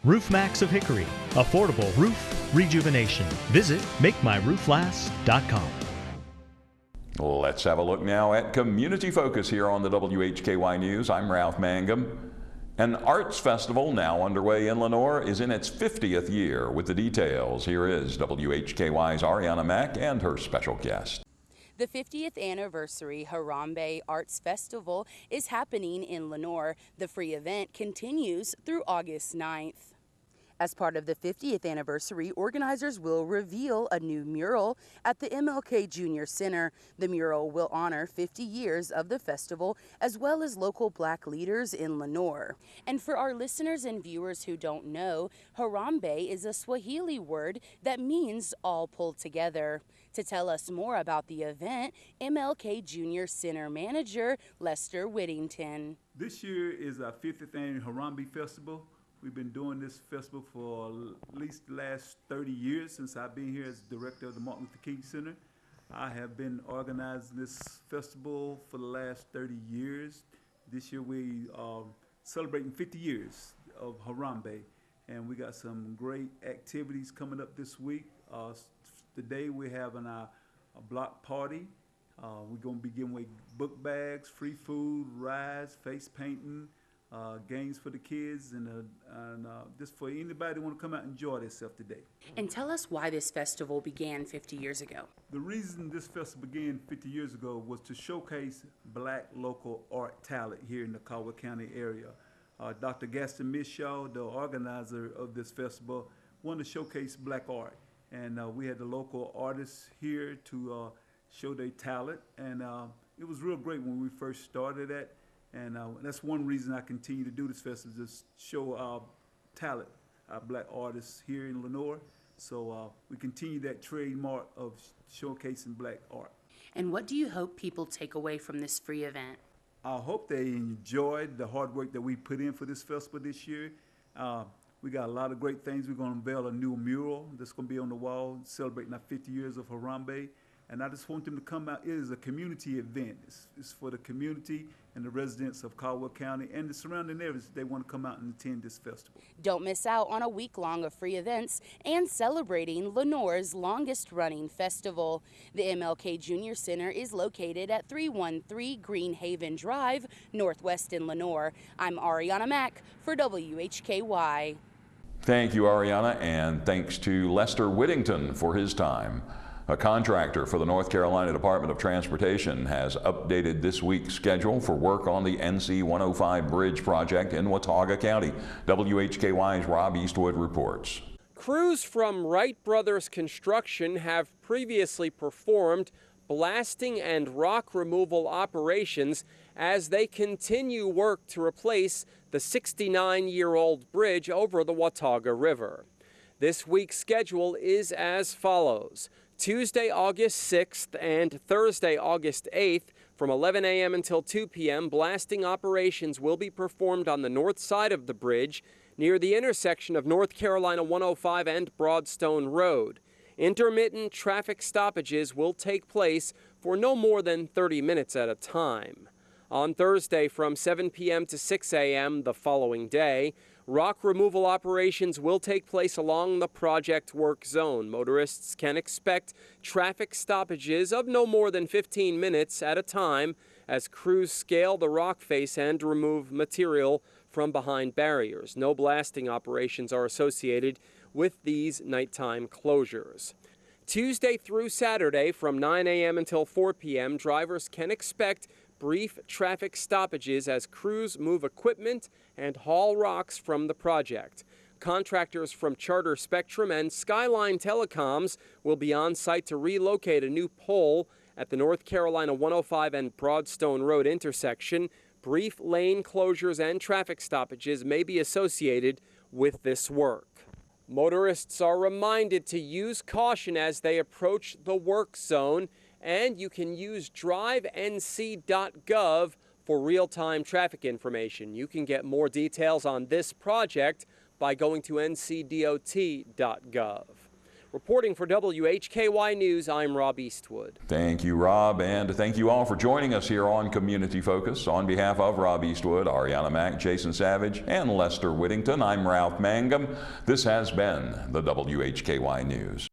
Roof Max of Hickory, affordable roof rejuvenation. Visit MakeMyRoofLast.com. Let's have a look now at Community Focus here on the WHKY News. I'm Ralph Mangum. An arts festival now underway in Lenoir is in its 50th year. With the details, here is WHKY's Arianna Mack and her special guest. The 50th anniversary Harambee Arts Festival is happening in Lenoir. The free event continues through August 9th. As part of the 50th anniversary, organizers will reveal a new mural at the MLK Junior Center. The mural will honor 50 years of the festival, as well as local Black leaders in Lenoir. And for our listeners and viewers who don't know, Harambee is a Swahili word that means all pulled together. To tell us more about the event, MLK Junior Center manager Lester Whittington. This year is our 50th annual Harambee Festival. We've been doing this festival for at least the last 30 years since I've been here as director of the Martin Luther King Center. I have been organizing this festival for the last 30 years. This year we are celebrating 50 years of Harambee, and we got some great activities coming up this week. Today we're having a block party. We're going to be giving away book bags, free food, rides, face painting, games for the kids, and just for anybody who want to come out and enjoy themselves today. And tell us why this festival began 50 years ago. The reason this festival began 50 years ago was to showcase Black local art talent here in the Watauga County area. Dr. Gaston Mishaw, the organizer of this festival, wanted to showcase Black art. And we had the local artists here to show their talent. And it was real great when we first started that. And that's one reason I continue to do this festival, is show our talent, our Black artists here in Lenoir. So we continue that trademark of showcasing Black art. And what do you hope people take away from this free event? I hope they enjoyed the hard work that we put in for this festival this year. We got a lot of great things. We're going to unveil a new mural that's going to be on the wall celebrating our 50 years of Harambee. And I just want them to come out. It is a community event. It's for the community and the residents of Watauga County and the surrounding areas. They want to come out and attend this festival. Don't miss out on a week-long of free events and celebrating Lenoir's longest-running festival. The MLK Junior Center is located at 313 Greenhaven Drive, Northwest in Lenoir. I'm Arianna Mack for WHKY. Thank you, Arianna, and thanks to Lester Whittington for his time. A contractor for the North Carolina Department of Transportation has updated this week's schedule for work on the NC 105 bridge project in Watauga County. WHKY's Rob Eastwood reports. Crews from Wright Brothers Construction have previously performed blasting and rock removal operations as they continue work to replace the 69-year-old bridge over the Watauga River. This week's schedule is as follows. Tuesday, August 6th and Thursday, August 8th, from 11 a.m. until 2 p.m., blasting operations will be performed on the north side of the bridge near the intersection of North Carolina 105 and Broadstone Road. Intermittent traffic stoppages will take place for no more than 30 minutes at a time. On Thursday, from 7 p.m. to 6 a.m. the following day, rock removal operations will take place along the project work zone. Motorists can expect traffic stoppages of no more than 15 minutes at a time as crews scale the rock face and remove material from behind barriers. No blasting operations are associated with these nighttime closures. Tuesday through Saturday from 9 a.m. until 4 p.m., drivers can expect brief traffic stoppages as crews move equipment and haul rocks from the project. Contractors from Charter Spectrum and Skyline Telecoms will be on site to relocate a new pole at the North Carolina 105 and Broadstone Road intersection. Brief lane closures and traffic stoppages may be associated with this work. Motorists are reminded to use caution as they approach the work zone, and you can use drive.nc.gov for real-time traffic information. You can get more details on this project by going to N.C.D.O.T.gov. Reporting for WHKY News, I'm Rob Eastwood. Thank you, Rob, and thank you all for joining us here on Community Focus. On behalf of Rob Eastwood, Arianna Mack, Jason Savage, and Lester Whittington, I'm Ralph Mangum. This has been the WHKY News.